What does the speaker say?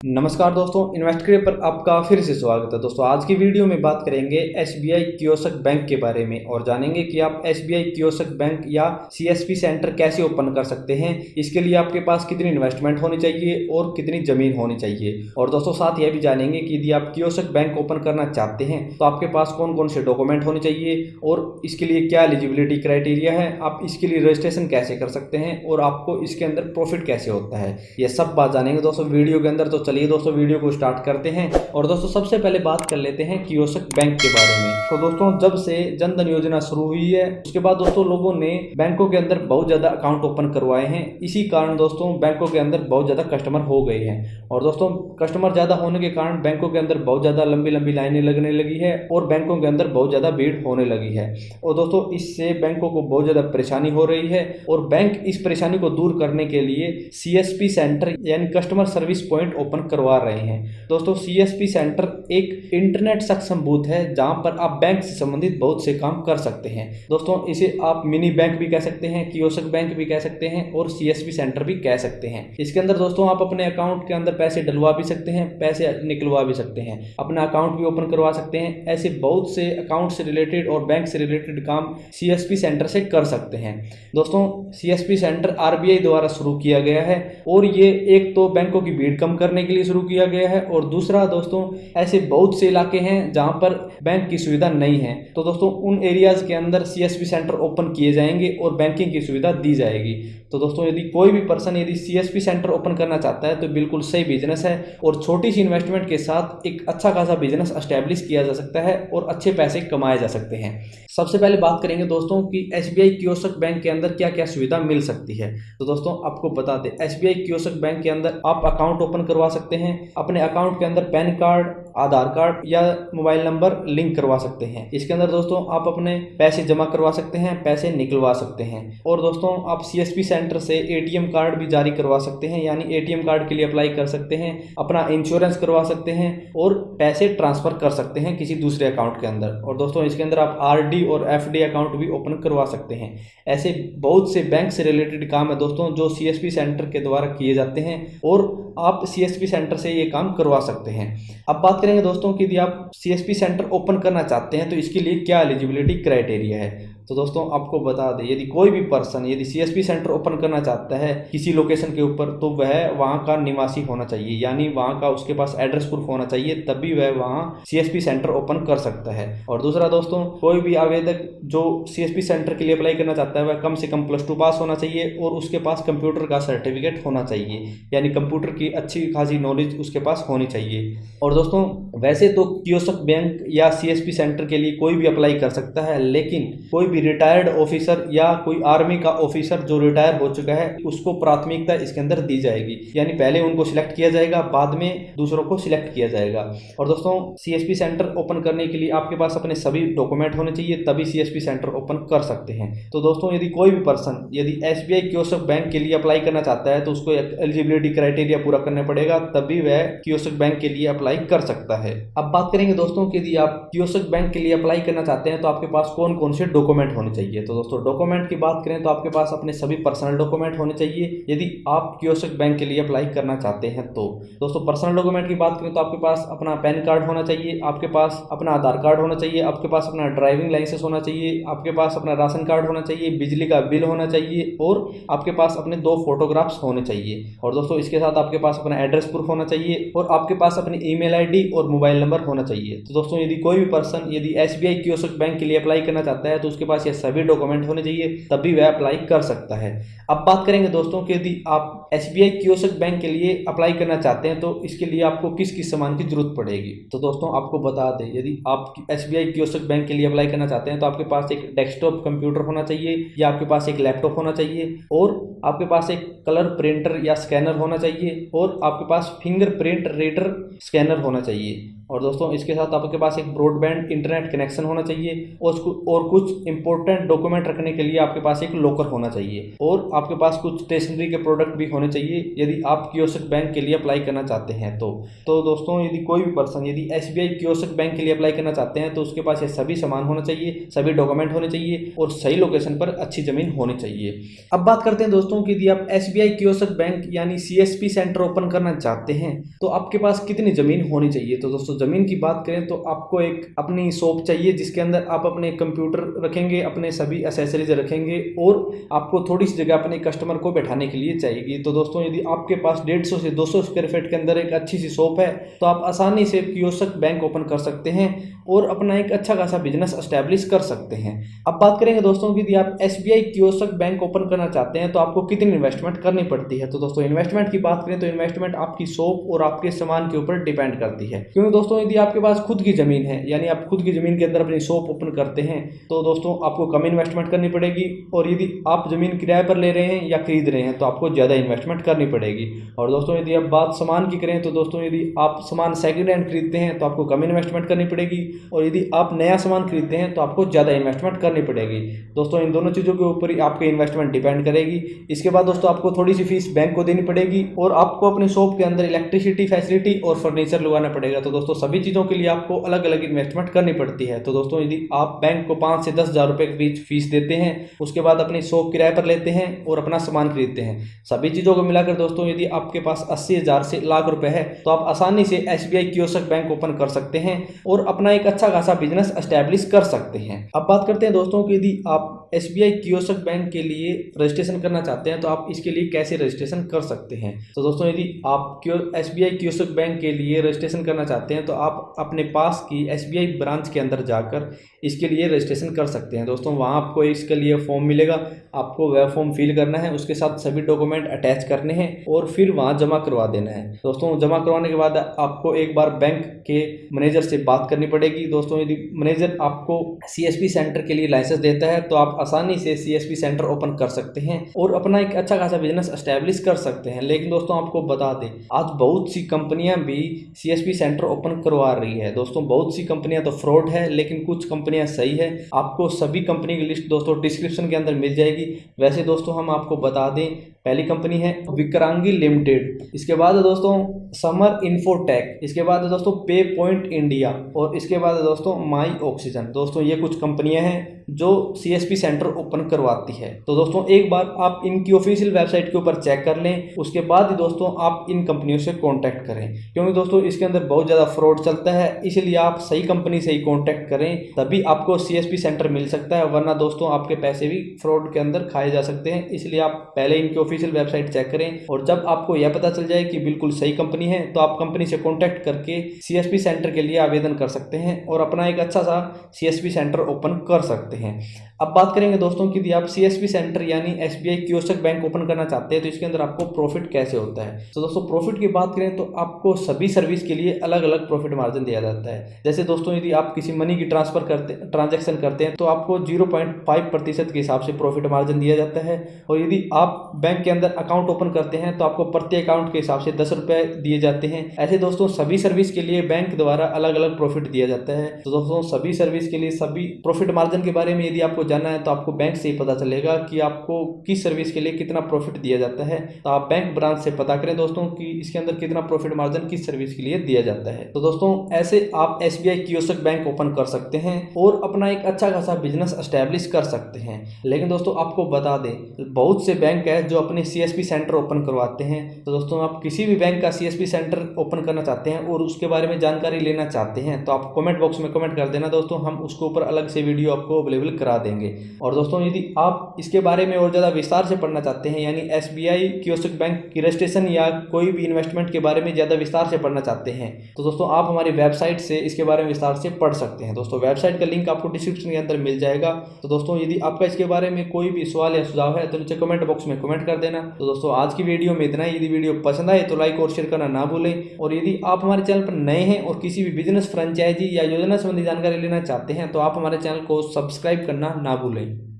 नमस्कार दोस्तों, इन्वेस्टक्रिया पर आपका फिर से स्वागत है। दोस्तों आज की वीडियो में बात करेंगे एसबीआई कियोस्क बैंक के बारे में और जानेंगे कि आप एसबीआई कियोस्क बैंक या सीएसपी सेंटर कैसे ओपन कर सकते हैं। इसके लिए आपके पास कितनी इन्वेस्टमेंट होनी चाहिए और कितनी ज़मीन होनी चाहिए। और दोस्तों साथ यह भी जानेंगे कि यदि आप कियोस्क बैंक ओपन करना चाहते हैं तो आपके पास कौन कौन से डॉक्यूमेंट होने चाहिए और इसके लिए क्या एलिजिबिलिटी क्राइटेरिया है, आप इसके लिए रजिस्ट्रेशन कैसे कर सकते हैं और आपको इसके अंदर प्रॉफिट कैसे होता है। यह सब बात जानेंगे दोस्तों वीडियो के अंदर। तो चलिए दोस्तों वीडियो को स्टार्ट करते हैं। और दोस्तों सबसे पहले बात कर लेते हैं कियोस्क बैंक के बारे में। तो दोस्तों जब से जन धन योजना शुरू हुई है उसके बाद दोस्तों लोगों ने बैंकों के अंदर बहुत ज़्यादा अकाउंट ओपन करवाए हैं। इसी कारण दोस्तों बैंकों के अंदर बहुत ज़्यादा कस्टमर हो गए हैं और दोस्तों कस्टमर ज़्यादा होने के कारण बैंकों के अंदर बहुत ज़्यादा लंबी लंबी लाइनें लगने लगी है और बैंकों के अंदर बहुत ज़्यादा भीड़ होने लगी है। और दोस्तों इससे बैंकों को बहुत ज़्यादा परेशानी हो रही है और बैंक इस परेशानी को दूर करने के लिए सीएसपी सेंटर यानी कस्टमर सर्विस पॉइंट ओपन करवा रहे हैं। दोस्तों सीएसपी सेंटर एक इंटरनेट सक्षम बूथ है जहां पर आप बैंक से संबंधित बहुत से काम कर सकते हैं। दोस्तों इसे आप मिनी बैंक भी कह सकते हैं, कियोस्क बैंक भी कह सकते हैं और सीएसपी सेंटर भी कह सकते हैं। इसके अंदर दोस्तों आप अपने अकाउंट के अंदर पैसे डलवा भी सकते हैं, पैसे निकलवा भी सकते हैं, अपना अकाउंट भी ओपन करवा सकते हैं। ऐसे बहुत से अकाउंट से रिलेटेड और बैंक से रिलेटेड काम सीएसपी सेंटर से कर सकते हैं। दोस्तों सीएसपी सेंटर आरबीआई द्वारा शुरू किया गया है और ये एक तो बैंकों की भीड़ कम करने के लिए शुरू किया गया है और दूसरा दोस्तों ऐसे बहुत से इलाके हैं जहां पर बैंक की सुविधा नहीं है। तो दोस्तों उन एरियाज के अंदर सीएसपी सेंटर ओपन किए जाएंगे और बैंकिंग की सुविधा दी जाएगी। तो दोस्तों यदि कोई भी पर्सन यदि सीएसपी सेंटर ओपन करना चाहता है तो बिल्कुल सही बिजनेस है और छोटी सी इन्वेस्टमेंट के साथ एक अच्छा खासा बिजनेस एस्टेब्लिश किया जा सकता है और अच्छे पैसे कमाए जा सकते हैं। सबसे पहले बात करेंगे दोस्तों कि एसबीआई कियोस्क बैंक के अंदर क्या क्या सुविधा मिल सकती है। तो दोस्तों आपको बता दें एसबीआई कियोस्क बैंक के अंदर आप अकाउंट ओपन करवा सकते हैं। अपने अकाउंट के अंदर पैन कार्ड, आधार कार्ड या मोबाइल नंबर लिंक करवा सकते हैं। इसके अंदर दोस्तों आप अपने पैसे जमा करवा सकते हैं, पैसे निकलवा सकते हैं और दोस्तों आप सीएसपी सेंटर से एटीएम कार्ड भी जारी करवा सकते हैं, यानी एटीएम कार्ड के लिए अप्लाई कर सकते हैं, अपना इंश्योरेंस करवा सकते हैं और पैसे ट्रांसफर कर सकते हैं किसी दूसरे अकाउंट के अंदर। और दोस्तों इसके अंदर आप आरडी और एफडी अकाउंट भी ओपन करवा सकते हैं। ऐसे बहुत से बैंक से रिलेटेड काम है दोस्तों जो सीएसपी सेंटर के द्वारा किए जाते हैं और आप सीएसपी सेंटर से ये काम करवा सकते हैं। अब बात करेंगे दोस्तों कि यदि आप सीएसपी सेंटर ओपन करना चाहते हैं तो इसके लिए क्या एलिजिबिलिटी क्राइटेरिया है। तो दोस्तों आपको बता दें यदि कोई भी पर्सन यदि सीएसपी सेंटर ओपन करना चाहता है किसी लोकेशन के ऊपर तो वह वहां का निवासी होना चाहिए, यानी वहां का उसके पास एड्रेस प्रूफ होना चाहिए, तभी वह वहां सीएसपी सेंटर ओपन कर सकता है। और दूसरा दोस्तों कोई भी आवेदक जो सीएसपी सेंटर के लिए अप्लाई करना चाहता है वह कम से कम +2 पास होना चाहिए और उसके पास कंप्यूटर का सर्टिफिकेट होना चाहिए, यानी कंप्यूटर की अच्छी खासी नॉलेज उसके पास होनी चाहिए। और दोस्तों वैसे तो कियोस्क बैंक या सीएसपी सेंटर के लिए कोई भी अप्लाई कर सकता है, लेकिन कोई भी रिटायर्ड ऑफिसर या कोई आर्मी का ऑफिसर जो रिटायर हो चुका है उसको प्राथमिकता इसके अंदर दी जाएगी, यानी पहले उनको सिलेक्ट किया जाएगा, बाद में दूसरों को सिलेक्ट किया जाएगा। और दोस्तों सीएसपी सेंटर ओपन करने के लिए आपके पास अपने सभी डॉक्यूमेंट होने चाहिए, तभी सीएसपी सेंटर ओपन कर सकते हैं। तो दोस्तों यदि कोई भी पर्सन यदि एसबीआई कियोस्क बैंक के लिए अप्लाई करना चाहता है तो उसको एलिजिबिलिटी क्राइटेरिया पूरा करना पड़ेगा, तभी वह कियोस्क बैंक के लिए अप्लाई कर सकता है। अब बात करेंगे दोस्तों कि यदि आप कियोस्क बैंक के लिए अप्लाई करना चाहते हैं तो आपके पास कौन कौन से डॉक्यूमेंट होने चाहिए। तो दोस्तों डॉक्यूमेंट की बात करें तो आपके पास अपने सभी पर्सनल डॉक्यूमेंट होने चाहिए यदि आप कियोस्क बैंक के लिए अप्लाई करना चाहते हैं। तो दोस्तों पर्सनल डॉक्यूमेंट की बात करें तो आपके पास अपना पैन कार्ड होना चाहिए, आपके पास अपना आधार कार्ड होना चाहिए, आपके पास अपना ड्राइविंग लाइसेंस होना चाहिए, आपके पास अपना राशन कार्ड होना चाहिए, बिजली का बिल होना चाहिए और आपके पास अपने 2 फोटोग्राफ्स होने चाहिए। और दोस्तों इसके साथ आपके पास अपना एड्रेस प्रूफ होना चाहिए और आपके पास अपनी ईमेल आईडी और मोबाइल नंबर होना चाहिए। तो दोस्तों यदि कोई भी पर्सन यदि एसबीआई कियोस्क बैंक के लिए अप्लाई करना चाहता है तो उसके पास ये सभी डॉक्यूमेंट होने चाहिए, तभी वह अप्लाई कर सकता है। अब बात करेंगे दोस्तों कि यदि आप एसबीआई कियोस्क बैंक के लिए अप्लाई करना चाहते हैं तो इसके लिए आपको किस किस सामान की जरूरत पड़ेगी। तो दोस्तों आपको बता दें यदि आप एसबीआई कियोस्क बैंक के लिए अप्लाई करना चाहते हैं तो आपके पास एक डेस्कटॉप कंप्यूटर होना चाहिए या आपके पास एक लैपटॉप होना चाहिए और आपके पास एक कलर प्रिंटर या स्कैनर होना चाहिए और आपके पास फिंगरप्रिंट रीडर स्कैनर होना चाहिए। और दोस्तों इसके साथ आपके पास एक ब्रॉडबैंड इंटरनेट कनेक्शन होना चाहिए और कुछ इंपॉर्टेंट डॉक्यूमेंट रखने के लिए आपके पास एक लॉकर होना चाहिए और आपके पास कुछ स्टेशनरी के प्रोडक्ट भी होने चाहिए यदि आप कियोस्क बैंक के लिए अप्लाई करना चाहते हैं तो दोस्तों यदि कोई भी पर्सन यदि एसबीआई कियोस्क बैंक के लिए अप्लाई करना चाहते हैं तो उसके पास ये सभी सामान होना चाहिए, सभी डॉक्यूमेंट होने चाहिए और सही लोकेशन पर अच्छी जमीन होनी चाहिए। अब बात करते हैं दोस्तों कि यदि आप एसबीआई कियोस्क बैंक यानी सीएसपी सेंटर ओपन करना चाहते हैं तो आपके पास कितनी जमीन होनी चाहिए। तो दोस्तों जमीन की बात करें तो आपको एक अपनी शॉप चाहिए जिसके अंदर आप अपने कंप्यूटर रखेंगे, अपने सभी एसेसरीज रखेंगे और आपको थोड़ी सी जगह अपने कस्टमर को बैठाने के लिए चाहिए। तो दोस्तों यदि आपके पास 150 से 200 स्क्वायर फीट के अंदर एक अच्छी सी शॉप है तो आप आसानी से कियोस्क बैंक ओपन कर सकते हैं और अपना एक अच्छा खासा बिजनेस एस्टेब्लिश कर सकते हैं। अब बात करेंगे दोस्तों कि यदि आप एसबीआई कियोस्क बैंक ओपन करना चाहते हैं तो आपको कितनी इन्वेस्टमेंट करनी पड़ती है। तो दोस्तों इन्वेस्टमेंट की बात करें तो इन्वेस्टमेंट आपकी शॉप और आपके सामान के ऊपर डिपेंड करती है, क्योंकि दोस्तों यदि आपके पास खुद की जमीन है यानी आप खुद की जमीन के अंदर अपनी शॉप ओपन करते हैं तो दोस्तों आपको कम इन्वेस्टमेंट करनी पड़ेगी और यदि आप जमीन किराए पर ले रहे हैं या खरीद रहे हैं तो आपको ज़्यादा इन्वेस्टमेंट करनी पड़ेगी। और दोस्तों यदि आप बात सामान की करें तो दोस्तों यदि आप सामान सेकंड हैंड खरीदते हैं तो आपको कम इन्वेस्टमेंट करनी पड़ेगी और यदि आप नया सामान खरीदते हैं तो आपको ज़्यादा इन्वेस्टमेंट करनी पड़ेगी। दोस्तों इन दोनों चीज़ों के ऊपर ही आपकी इन्वेस्टमेंट डिपेंड करेगी। इसके बाद दोस्तों आपको थोड़ी सी फीस बैंक को देनी पड़ेगी और आपको अपनी शॉप के अंदर इलेक्ट्रिसिटी फैसिलिटी और फर्नीचर लगवाना पड़ेगा। तो दोस्तों सभी चीज़ों के लिए आपको अलग अलग इन्वेस्टमेंट करनी पड़ती है। तो दोस्तों यदि आप बैंक को 5 से 10 हज़ार रुपये के बीच फीस देते हैं, उसके बाद अपनी शॉप किराए पर लेते हैं और अपना सामान खरीदते हैं, सभी चीज़ों को मिलाकर दोस्तों यदि आपके पास 80,000 से लाख रुपए है तो आप आसानी से एसबीआई कियोस्क बैंक ओपन कर सकते हैं और अपना एक अच्छा खासा बिजनेस एस्टेब्लिश कर सकते हैं। अब बात करते हैं दोस्तों कि यदि आप एसबीआई कियोस्क बैंक के लिए रजिस्ट्रेशन करना चाहते हैं तो आप इसके लिए कैसे रजिस्ट्रेशन कर सकते हैं। तो दोस्तों यदि आप एसबीआई कियोस्क बैंक के लिए रजिस्ट्रेशन करना चाहते हैं तो आप अपने पास की एसबीआई ब्रांच के अंदर जाकर इसके लिए रजिस्ट्रेशन कर सकते हैं। दोस्तों वहाँ आपको इसके लिए फॉर्म मिलेगा, आपको वह फॉर्म फिल करना है, उसके साथ सभी डॉक्यूमेंट अटैच करने हैं और फिर वहाँ जमा करवा देना है। दोस्तों जमा करवाने के बाद आपको एक बार बैंक के मैनेजर से बात करनी पड़ेगी। दोस्तों यदि मैनेजर आपको सीएसपी सेंटर के लिए लाइसेंस देता है तो आप आसानी से सीएसपी सेंटर ओपन कर सकते हैं और अपना एक अच्छा खासा बिजनेस एस्टेब्लिश कर सकते हैं। लेकिन दोस्तों आपको बता दें आज बहुत सी कंपनियां भी सीएसपी सेंटर ओपन करवा रही है। दोस्तों बहुत सी कंपनियां तो फ्रॉड है लेकिन कुछ कंपनियां सही है। आपको सभी कंपनी की लिस्ट दोस्तों डिस्क्रिप्शन के अंदर मिल जाएगी। वैसे दोस्तों हम आपको बता दें पहली कंपनी है विक्रांगी लिमिटेड, इसके बाद दोस्तों समर इन्फोटेक, इसके बाद दोस्तों पे पॉइंट इंडिया और इसके बाद दोस्तों माई ऑक्सीजन। दोस्तों ये कुछ कंपनियां हैं जो सीएसपी सेंटर ओपन करवाती है। तो दोस्तों एक बार आप इनकी ऑफिशियल वेबसाइट के ऊपर चेक कर लें, उसके बाद ही दोस्तों आप इन कंपनियों से कांटेक्ट करें, क्योंकि दोस्तों इसके अंदर बहुत ज़्यादा फ्रॉड चलता है। इसलिए आप सही कंपनी से ही कांटेक्ट करें तभी आपको सीएसपी सेंटर मिल सकता है, वरना दोस्तों आपके पैसे भी फ्रॉड के अंदर खाए जा सकते हैं। इसलिए आप पहले इनकी ऑफिशियल वेबसाइट चेक करें और जब आपको यह पता चल जाए कि बिल्कुल सही कंपनी है तो आप कंपनी से कांटेक्ट करके सीएसपी सेंटर के लिए आवेदन कर सकते हैं और अपना एक अच्छा सा सीएसपी सेंटर ओपन कर सकते हैं। अब बात करेंगे दोस्तों कि यदि आप सीएसपी सेंटर यानी एसबीआई कियोस्क बैंक ओपन करना चाहते हैं तो इसके अंदर आपको प्रॉफिट कैसे होता है। तो दोस्तों प्रॉफिट की बात करें तो आपको सभी सर्विस के लिए अलग अलग प्रॉफिट मार्जिन दिया जाता है। जैसे दोस्तों यदि आप किसी मनी की ट्रांजैक्शन करते हैं तो आपको 0.5% के हिसाब से प्रॉफिट मार्जिन दिया जाता है और यदि आप बैंक के अंदर अकाउंट ओपन करते हैं तो आपको प्रति अकाउंट के हिसाब से 10 रुपये दिए जाते हैं। ऐसे दोस्तों सभी सर्विस के लिए बैंक द्वारा अलग अलग प्रॉफिट दिया जाता है। तो दोस्तों सभी सर्विस के लिए सभी प्रॉफिट मार्जिन के बारे में यदि आपको जानना है तो आपको बैंक से ही पता चलेगा कि आपको किस सर्विस के लिए कितना प्रॉफिट दिया जाता है। तो आप बैंक ब्रांच से पता करें दोस्तों कि इसके अंदर कितना प्रॉफिट मार्जिन किस सर्विस के लिए दिया जाता है। तो दोस्तों ऐसे आप एसबीआई कियोस्क बैंक ओपन कर सकते हैं और अपना एक अच्छा खासा बिजनेस एस्टेब्लिश कर सकते हैं। लेकिन दोस्तों आपको बता दें बहुत से बैंक है जो अपने सीएसपी सेंटर ओपन करवाते हैं। तो दोस्तों आप किसी भी बैंक का सीएसपी सेंटर ओपन करना चाहते हैं और उसके बारे में जानकारी लेना चाहते हैं तो आप कमेंट बॉक्स में कमेंट कर देना दोस्तों, हम उसके ऊपर अलग से वीडियो आपको अवेलेबल करा देंगे। और दोस्तों यदि आप इसके बारे में और ज़्यादा विस्तार से पढ़ना चाहते हैं यानी एसबीआई कियोस्क बैंक की रजिस्ट्रेशन या कोई भी इन्वेस्टमेंट के बारे में ज़्यादा विस्तार से पढ़ना चाहते हैं तो दोस्तों आप हमारी वेबसाइट से इसके बारे में विस्तार से पढ़ सकते हैं। दोस्तों वेबसाइट का लिंक आपको डिस्क्रिप्शन के अंदर मिल जाएगा। तो दोस्तों यदि आपका इसके बारे में कोई भी सवाल या सुझाव है तो नीचे कमेंट बॉक्स में कमेंट कर देना। तो दोस्तों आज की वीडियो में इतना ही। यदि वीडियो पसंद आए तो लाइक और शेयर करना ना भूलें और यदि आप हमारे चैनल पर नए हैं और किसी भी बिजनेस फ्रेंचाइजी या योजना संबंधी जानकारी लेना चाहते हैं तो आप हमारे चैनल को सब्सक्राइब करना ना भूलें।